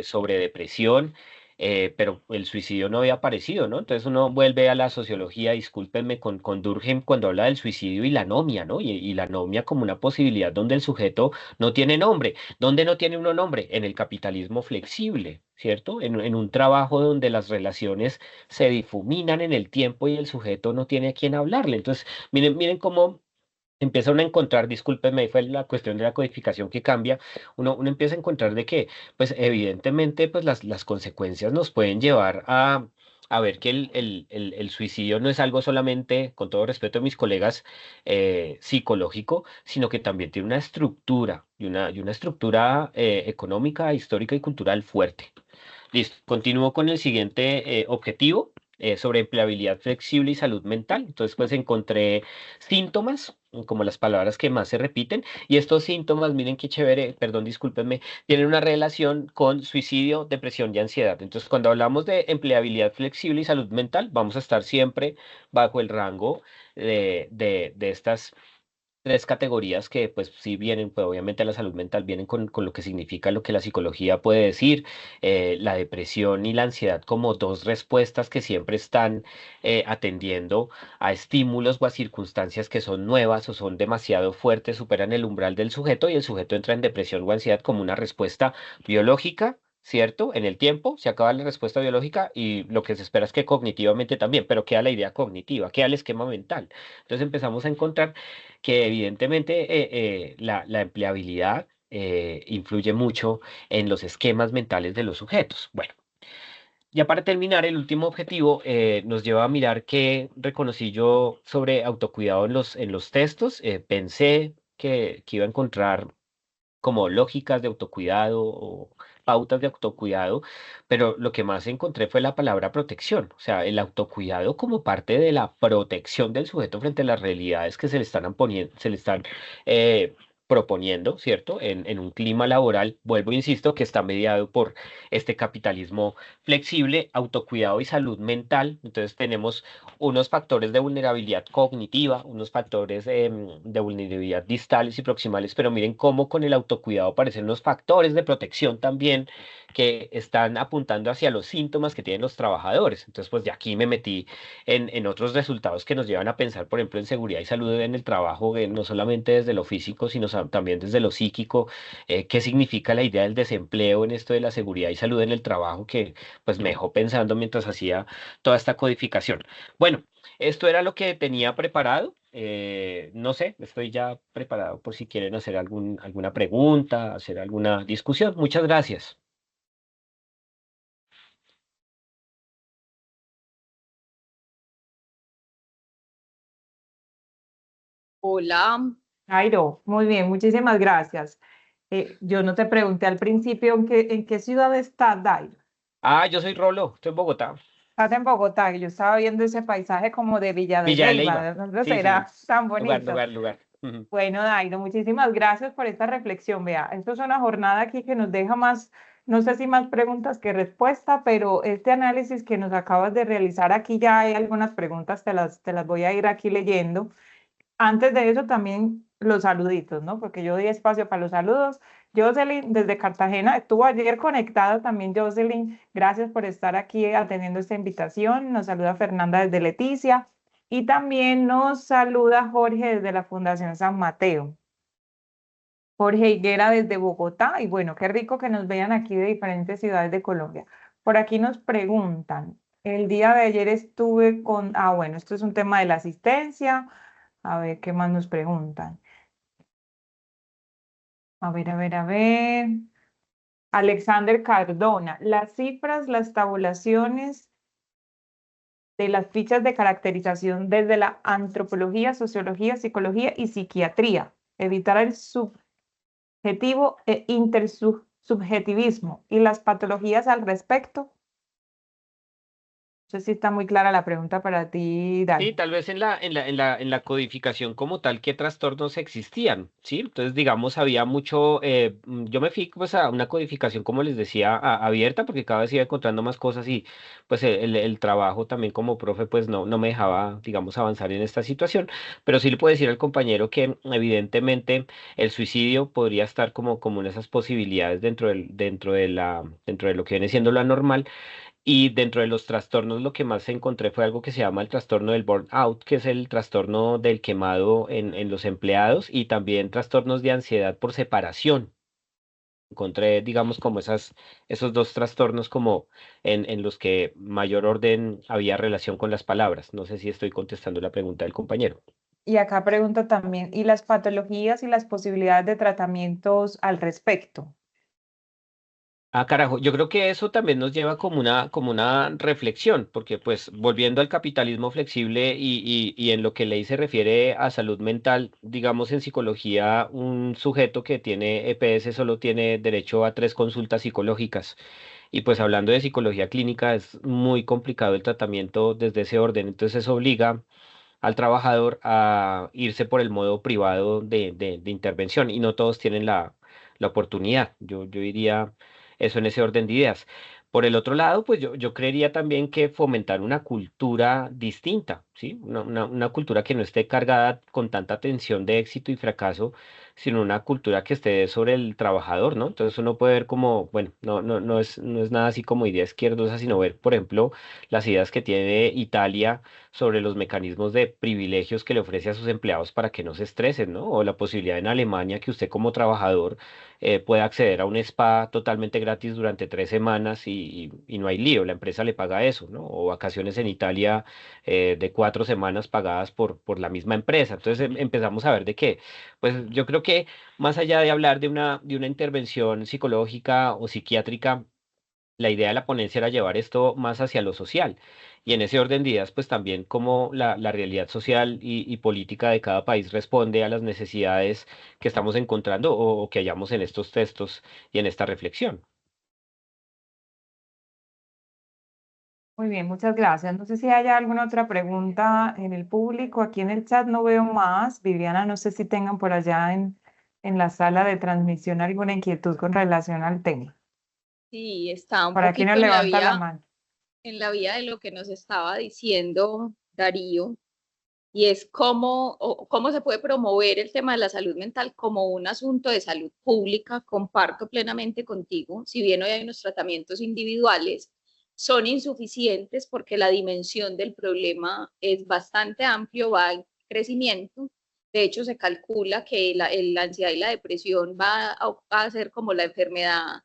sobre depresión. pero el suicidio no había aparecido, ¿no? Entonces uno vuelve a la sociología, discúlpenme, con Durkheim cuando habla del suicidio y la anomia, ¿no? Y la anomia como una posibilidad donde el sujeto no tiene nombre. ¿Dónde no tiene uno nombre? En el capitalismo flexible, ¿cierto? En un trabajo donde las relaciones se difuminan en el tiempo y el sujeto no tiene a quién hablarle. Entonces, miren cómo empieza uno a encontrar, discúlpeme, fue la cuestión de la codificación que cambia, uno empieza a encontrar de que, pues evidentemente, pues las consecuencias nos pueden llevar a ver que el suicidio no es algo solamente, con todo respeto a mis colegas, psicológico, sino que también tiene una estructura y una estructura económica, histórica y cultural fuerte. Listo, continúo con el siguiente objetivo. Sobre empleabilidad flexible y salud mental. Entonces, pues encontré síntomas, como las palabras que más se repiten, y estos síntomas, miren qué chévere, perdón, discúlpenme, tienen una relación con suicidio, depresión y ansiedad. Entonces, cuando hablamos de empleabilidad flexible y salud mental, vamos a estar siempre bajo el rango de estas tres categorías que pues sí vienen, pues obviamente la salud mental vienen con lo que significa lo que la psicología puede decir, la depresión y la ansiedad como dos respuestas que siempre están atendiendo a estímulos o a circunstancias que son nuevas o son demasiado fuertes, superan el umbral del sujeto y el sujeto entra en depresión o ansiedad como una respuesta biológica. ¿Cierto? En el tiempo se acaba la respuesta biológica y lo que se espera es que cognitivamente también, pero queda la idea cognitiva, queda el esquema mental. Entonces empezamos a encontrar que evidentemente la empleabilidad influye mucho en los esquemas mentales de los sujetos. Bueno, ya para terminar, el último objetivo nos lleva a mirar qué reconocí yo sobre autocuidado en los textos. Pensé que iba a encontrar como lógicas de autocuidado o pautas de autocuidado, pero lo que más encontré fue la palabra protección, o sea, el autocuidado como parte de la protección del sujeto frente a las realidades que se le están poniendo, se le están eh, proponiendo, ¿cierto? En un clima laboral, vuelvo e insisto, que está mediado por este capitalismo flexible, autocuidado y salud mental. Entonces tenemos unos factores de vulnerabilidad cognitiva, unos factores de vulnerabilidad distales y proximales, pero miren cómo con el autocuidado aparecen unos factores de protección también que están apuntando hacia los síntomas que tienen los trabajadores. Entonces, pues de aquí me metí en otros resultados que nos llevan a pensar, por ejemplo, en seguridad y salud en el trabajo, no solamente desde lo físico, sino también desde lo psíquico. ¿Qué significa la idea del desempleo en esto de la seguridad y salud en el trabajo? Que pues me dejó pensando mientras hacía toda esta codificación. Bueno, esto era lo que tenía preparado. No sé, estoy ya preparado por si quieren hacer alguna pregunta, hacer alguna discusión. Muchas gracias. Hola. Jairo, muy bien, muchísimas gracias. Yo no te pregunté al principio en qué ciudad estás, Jairo. Ah, yo soy Rolo, estoy en Bogotá. Estás en Bogotá, y yo estaba viendo ese paisaje como de Villa de Villa de Leyva, Leyva. ¿de dónde Sí, sí, será sí. tan Lugar, bonito? lugar, lugar. Ujú. Bueno, Dairo, muchísimas gracias por esta reflexión. Vea, esto es una jornada aquí que nos deja más, no sé si más preguntas que respuesta, pero este análisis que nos acabas de realizar aquí ya hay algunas preguntas, te las voy a ir aquí leyendo. Antes de eso también los saluditos, ¿no? Porque yo di espacio para los saludos. Jocelyn, desde Cartagena, estuvo ayer conectada también Jocelyn. Gracias por estar aquí atendiendo esta invitación. Nos saluda Fernanda desde Leticia y también nos saluda Jorge desde la Fundación San Mateo. Jorge Higuera desde Bogotá y bueno, qué rico que nos vean aquí de diferentes ciudades de Colombia. Por aquí nos preguntan, el día de ayer estuve bueno, esto es un tema de la asistencia. A ver, ¿qué más nos preguntan? A ver, a ver, a ver. Alexander Cardona, las cifras, las tabulaciones de las fichas de caracterización desde la antropología, sociología, psicología y psiquiatría. Evitar el subjetivo e intersubjetivismo y las patologías al respecto. No sé si está muy clara la pregunta para ti, Sí, Dani. tal vez en la codificación como tal, qué trastornos existían, ¿sí? Entonces, digamos, había mucho, yo me fui pues a una codificación, como les decía, abierta, porque cada vez iba encontrando más cosas y pues el trabajo también como profe pues no me dejaba, digamos, avanzar en esta situación, pero sí le puedo decir al compañero que evidentemente el suicidio podría estar como en esas posibilidades dentro de lo que viene siendo lo anormal. Y dentro de los trastornos lo que más encontré fue algo que se llama el trastorno del burnout, que es el trastorno del quemado en los empleados y también trastornos de ansiedad por separación. Encontré, digamos, como esos dos trastornos como en los que mayor orden había relación con las palabras. No sé si estoy contestando la pregunta del compañero. Y acá pregunta también, ¿y las patologías y las posibilidades de tratamientos al respecto? Ah, carajo, yo creo que eso también nos lleva como una reflexión, porque pues volviendo al capitalismo flexible y en lo que ley se refiere a salud mental, digamos en psicología, un sujeto que tiene EPS solo tiene derecho a 3 consultas psicológicas. Y pues hablando de psicología clínica, es muy complicado el tratamiento desde ese orden, entonces eso obliga al trabajador a irse por el modo privado de intervención y no todos tienen la oportunidad. Yo diría eso en ese orden de ideas. Por el otro lado, pues yo creería también que fomentar una cultura distinta, ¿sí? Una cultura que no esté cargada con tanta tensión de éxito y fracaso, sino una cultura que esté sobre el trabajador, ¿no? Entonces uno puede ver como, bueno, no es nada así como idea izquierdosa, sino ver, por ejemplo, las ideas que tiene Italia sobre los mecanismos de privilegios que le ofrece a sus empleados para que no se estresen, ¿no? O la posibilidad en Alemania que usted como trabajador pueda acceder a un spa totalmente gratis durante 3 semanas y no hay lío, la empresa le paga eso, ¿no? O vacaciones en Italia de 4 semanas pagadas por la misma empresa. Entonces empezamos a ver de qué. Pues yo creo que más allá de hablar de una intervención psicológica o psiquiátrica, la idea de la ponencia era llevar esto más hacia lo social. Y en ese orden de ideas, pues también cómo la realidad social y política de cada país responde a las necesidades que estamos encontrando o que hallamos en estos textos y en esta reflexión. Muy bien, muchas gracias. No sé si hay alguna otra pregunta en el público. Aquí en el chat no veo más. Viviana, no sé si tengan por allá en la sala de transmisión alguna inquietud con relación al tema. Sí, está un ¿Para quién nos poquito levanta la mano? en la vía de lo que nos estaba diciendo Darío, y es cómo se puede promover el tema de la salud mental como un asunto de salud pública. Comparto plenamente contigo, si bien hoy hay unos tratamientos individuales, son insuficientes porque la dimensión del problema es bastante amplio, va en crecimiento. De hecho, se calcula que la ansiedad y la depresión va a ser como la enfermedad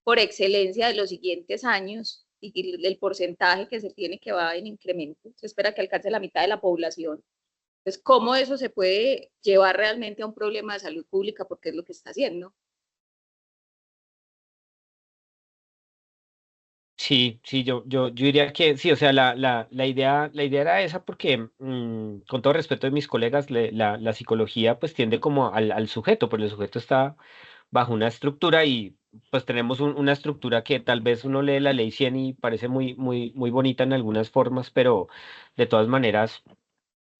por excelencia de los siguientes años, y el porcentaje que se tiene que va en incremento. Se espera que alcance la mitad de la población. Entonces, ¿cómo eso se puede llevar realmente a un problema de salud pública? Porque es lo que está haciendo. Sí, sí, yo diría que sí, o sea, la idea era esa porque, con todo respeto de mis colegas, la psicología pues tiende como al sujeto, pero el sujeto está bajo una estructura y pues tenemos una estructura que tal vez uno lee la ley 100 y parece muy, muy, muy bonita en algunas formas, pero de todas maneras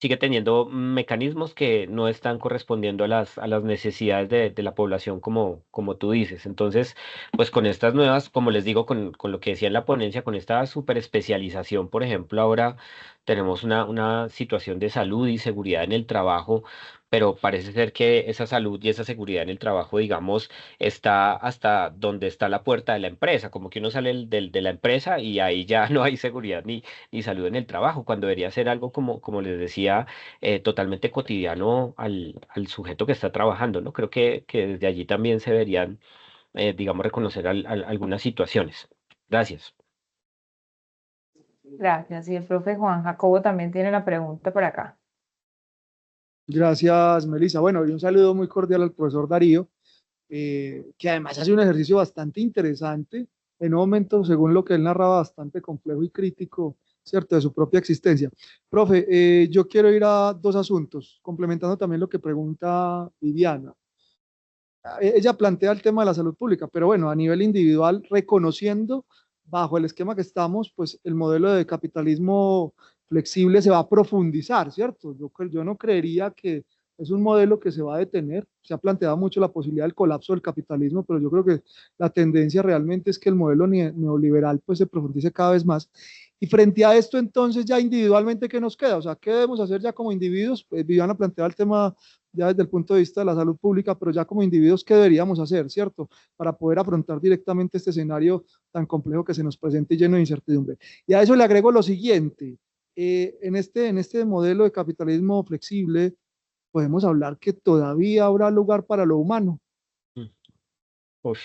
sigue teniendo mecanismos que no están correspondiendo a las necesidades de la población como tú dices. Entonces, pues con estas nuevas, como les digo, con lo que decía en la ponencia, con esta super especialización, por ejemplo, ahora tenemos una situación de salud y seguridad en el trabajo, pero parece ser que esa salud y esa seguridad en el trabajo, digamos, está hasta donde está la puerta de la empresa, como que uno sale de la empresa y ahí ya no hay seguridad ni salud en el trabajo, cuando debería ser algo como les decía, totalmente cotidiano al sujeto que está trabajando, ¿no? Creo que desde allí también se deberían, digamos, reconocer algunas situaciones. Gracias. Gracias. Y el profe Juan Jacobo también tiene una pregunta por acá. Gracias, Melissa. Bueno, y un saludo muy cordial al profesor Darío, que además hace un ejercicio bastante interesante, en un momento, según lo que él narraba, bastante complejo y crítico, ¿cierto?, de su propia existencia. Profe, yo quiero ir a dos asuntos, complementando también lo que pregunta Viviana. Ella plantea el tema de la salud pública, pero bueno, a nivel individual, reconociendo bajo el esquema que estamos, pues el modelo de capitalismo flexible se va a profundizar, ¿cierto? Yo no creería que es un modelo que se va a detener. Se ha planteado mucho la posibilidad del colapso del capitalismo, pero yo creo que la tendencia realmente es que el modelo neoliberal pues se profundice cada vez más. Y frente a esto, entonces, ya individualmente, ¿qué nos queda? O sea, ¿qué debemos hacer ya como individuos? Pues Viviana plantea el tema ya desde el punto de vista de la salud pública, pero ya como individuos, ¿qué deberíamos hacer, cierto? Para poder afrontar directamente este escenario tan complejo que se nos presenta y lleno de incertidumbre. Y a eso le agrego lo siguiente. En este modelo de capitalismo flexible, podemos hablar que todavía habrá lugar para lo humano. Uf.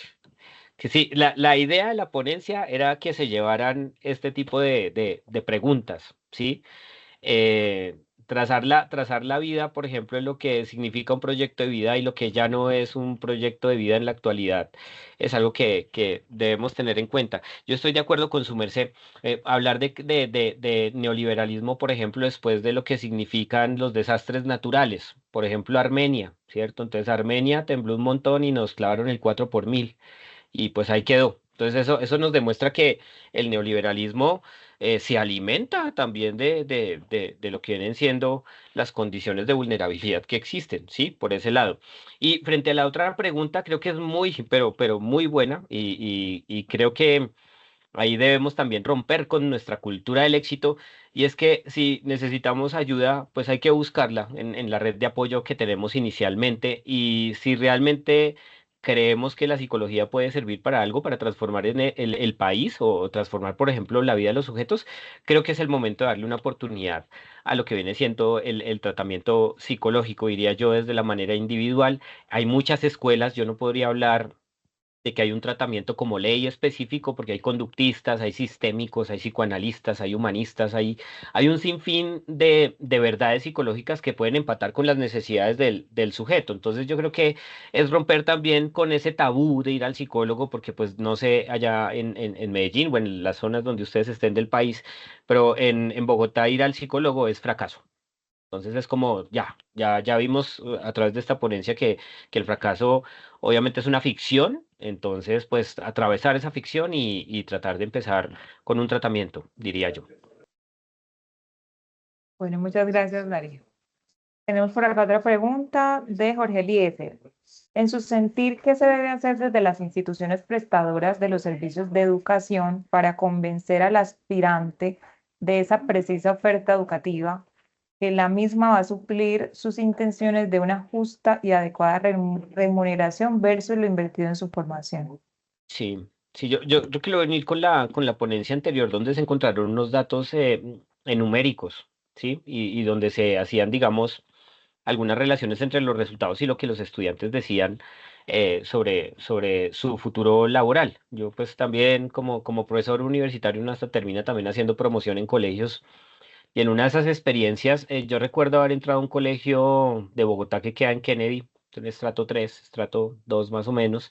Que sí, la idea de la ponencia era que se llevaran este tipo de preguntas, ¿sí? Trazar la vida, por ejemplo, en lo que significa un proyecto de vida y lo que ya no es un proyecto de vida en la actualidad, es algo que debemos tener en cuenta. Yo estoy de acuerdo con su merced. Hablar de neoliberalismo, por ejemplo, después de lo que significan los desastres naturales, por ejemplo, Armenia, ¿cierto? Entonces, Armenia tembló un montón y nos clavaron el 4 por mil y pues ahí quedó. Entonces eso nos demuestra que el neoliberalismo se alimenta también de lo que vienen siendo las condiciones de vulnerabilidad que existen, ¿sí? Por ese lado. Y frente a la otra pregunta, creo que es muy, pero muy buena y creo que ahí debemos también romper con nuestra cultura del éxito y es que si necesitamos ayuda, pues hay que buscarla en la red de apoyo que tenemos inicialmente y si realmente creemos que la psicología puede servir para algo, para transformar en el país o transformar, por ejemplo, la vida de los sujetos, creo que es el momento de darle una oportunidad a lo que viene siendo el tratamiento psicológico, diría yo, desde la manera individual. Hay muchas escuelas, yo no podría hablar de que hay un tratamiento como ley específico, porque hay conductistas, hay sistémicos, hay psicoanalistas, hay humanistas, hay un sinfín de verdades psicológicas que pueden empatar con las necesidades del sujeto. Entonces yo creo que es romper también con ese tabú de ir al psicólogo, porque pues no sé, allá en Medellín o en las zonas donde ustedes estén del país, pero en Bogotá ir al psicólogo es fracaso. Entonces es como, ya vimos a través de esta ponencia que el fracaso obviamente es una ficción, entonces pues atravesar esa ficción y tratar de empezar con un tratamiento, diría yo. Bueno, muchas gracias, Darío. Tenemos por acá otra pregunta de Jorge Eliezer. En su sentir, ¿qué se debe hacer desde las instituciones prestadoras de los servicios de educación para convencer al aspirante de esa precisa oferta educativa, que la misma va a suplir sus intenciones de una justa y adecuada remuneración versus lo invertido en su formación? Sí, yo quiero venir con la ponencia anterior donde se encontraron unos datos numéricos, ¿sí? Y donde se hacían, digamos, algunas relaciones entre los resultados y lo que los estudiantes decían sobre su futuro laboral. Yo pues también como profesor universitario uno hasta termina también haciendo promoción en colegios y en una de esas experiencias yo recuerdo haber entrado a un colegio de Bogotá que queda en Kennedy, en estrato 3 estrato 2 más o menos,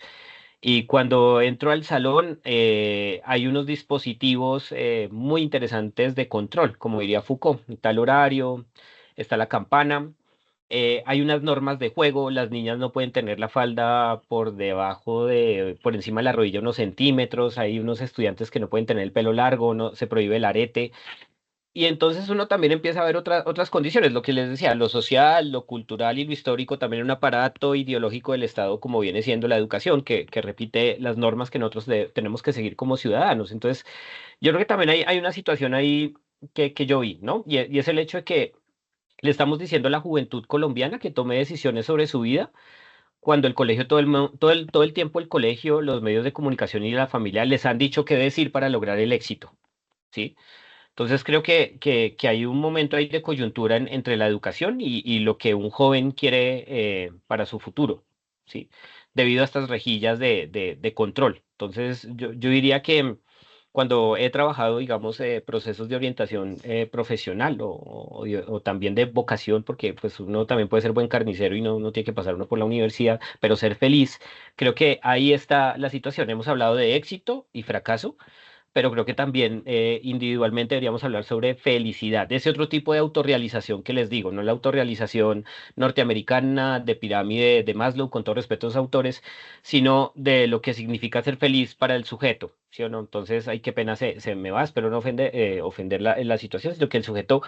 y cuando entro al salón hay unos dispositivos muy interesantes de control, como diría Foucault, está el horario, está la campana, hay unas normas de juego, las niñas no pueden tener la falda por encima de la rodilla unos centímetros, hay unos estudiantes que no pueden tener el pelo largo, no, se prohíbe el arete. Y entonces uno también empieza a ver otras condiciones, lo que les decía, lo social, lo cultural y lo histórico, también un aparato ideológico del Estado como viene siendo la educación, que repite las normas que nosotros tenemos que seguir como ciudadanos. Entonces, yo creo que también hay una situación ahí que yo vi, ¿no? Y es el hecho de que le estamos diciendo a la juventud colombiana que tome decisiones sobre su vida, cuando el colegio, todo el tiempo el colegio, los medios de comunicación y la familia les han dicho qué decir para lograr el éxito, ¿sí? Entonces creo que hay un momento ahí de coyuntura entre la educación y lo que un joven quiere para su futuro, ¿sí? Debido a estas rejillas de control. Entonces yo diría que cuando he trabajado, digamos, procesos de orientación profesional o también de vocación, porque pues uno también puede ser buen carnicero y no tiene que pasar uno por la universidad, pero ser feliz, creo que ahí está la situación. Hemos hablado de éxito y fracaso, pero creo que también individualmente deberíamos hablar sobre felicidad, ese otro tipo de autorrealización que les digo, no la autorrealización norteamericana de pirámide de Maslow, con todo respeto a los autores, sino de lo que significa ser feliz para el sujeto, ¿sí o no? Entonces, ay, qué pena, se me va, espero no ofender la situación, sino que el sujeto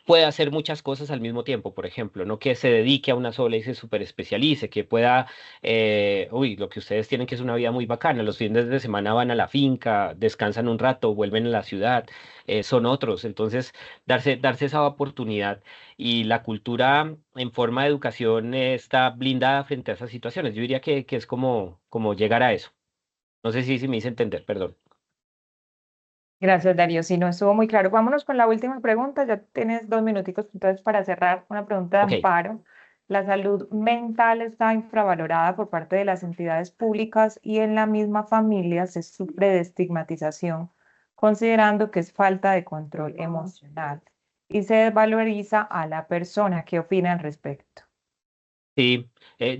puede hacer muchas cosas al mismo tiempo, por ejemplo, no que se dedique a una sola y se súper especialice, que pueda, lo que ustedes tienen que es una vida muy bacana, los fines de semana van a la finca, descansan un rato, vuelven a la ciudad, son otros, entonces darse esa oportunidad y la cultura en forma de educación está blindada frente a esas situaciones, yo diría que es como llegar a eso. No sé si me hice entender, perdón. Gracias, Darío. Si no estuvo muy claro, vámonos con la última pregunta. Ya tienes 2 minuticos. Entonces, para cerrar, una pregunta de Ok, Amparo. La salud mental está infravalorada por parte de las entidades públicas y en la misma familia se sufre de estigmatización, considerando que es falta de control emocional y se desvaloriza a la persona. ¿Qué opina al respecto? sí,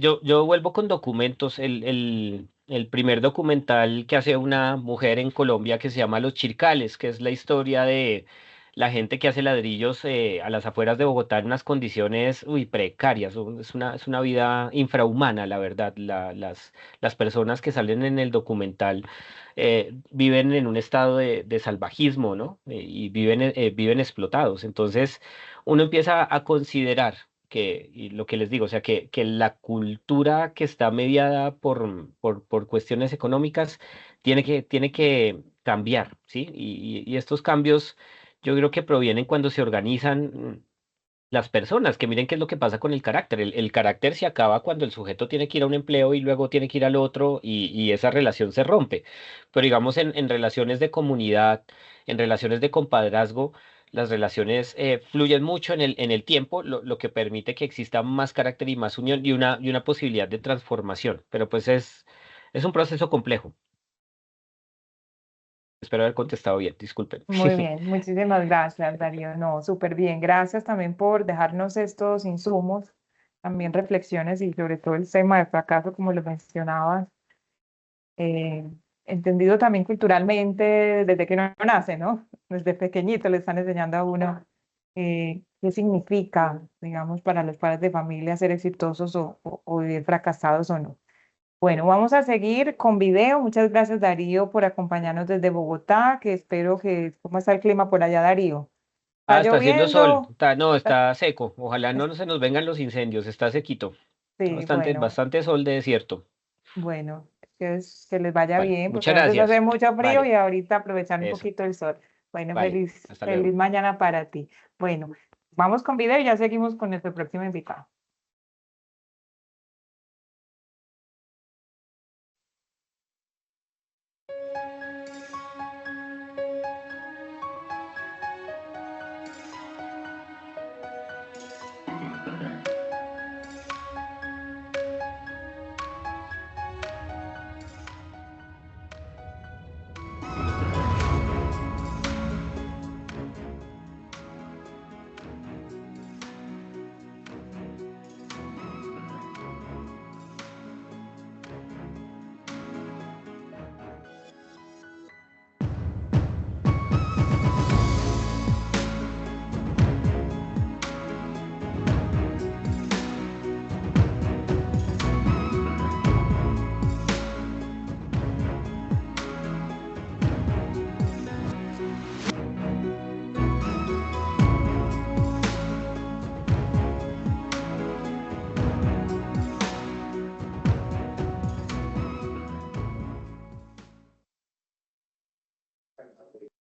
yo vuelvo con documentos. El primer documental que hace una mujer en Colombia que se llama Los Chircales, que es la historia de la gente que hace ladrillos a las afueras de Bogotá en unas condiciones, precarias. Es una vida infrahumana, la verdad. Las personas que salen en el documental viven en un estado de salvajismo, ¿no? Y viven explotados. Entonces, uno empieza a considerar y lo que les digo, o sea, que la cultura que está mediada por cuestiones económicas tiene que cambiar, ¿sí? Y estos cambios yo creo que provienen cuando se organizan las personas, que miren qué es lo que pasa con el carácter. El carácter se acaba cuando el sujeto tiene que ir a un empleo y luego tiene que ir al otro y esa relación se rompe. Pero digamos en relaciones de comunidad, en relaciones de compadrazgo, las relaciones fluyen mucho en el tiempo, lo que permite que exista más carácter y más unión y una posibilidad de transformación. Pero pues es un proceso complejo. Espero haber contestado bien, disculpen. Muy bien, muchísimas gracias, Darío. No, súper bien. Gracias también por dejarnos estos insumos, también reflexiones y sobre todo el tema de fracaso, como lo mencionabas, eh, entendido también culturalmente desde que no nace, ¿no? Desde pequeñito le están enseñando a uno qué significa, digamos, para los padres de familia ser exitosos o vivir fracasados o no. Bueno, vamos a seguir con video. Muchas gracias, Darío, por acompañarnos desde Bogotá, que espero que, ¿cómo está el clima por allá, Darío? ¿Está Está haciendo sol, lloviendo? no, Está- está seco. Ojalá no se nos vengan los incendios, está sequito. Sí, Bastante, bueno, bastante sol de desierto. bueno, que les vaya Vale, bien, porque muchas antes hace gracias. mucho frío y Vale, ahorita aprovechar un eso. poquito el sol. Bueno, Vale, feliz, hasta feliz luego. mañana para ti. Bueno, vamos con video y ya seguimos con nuestro próximo invitado.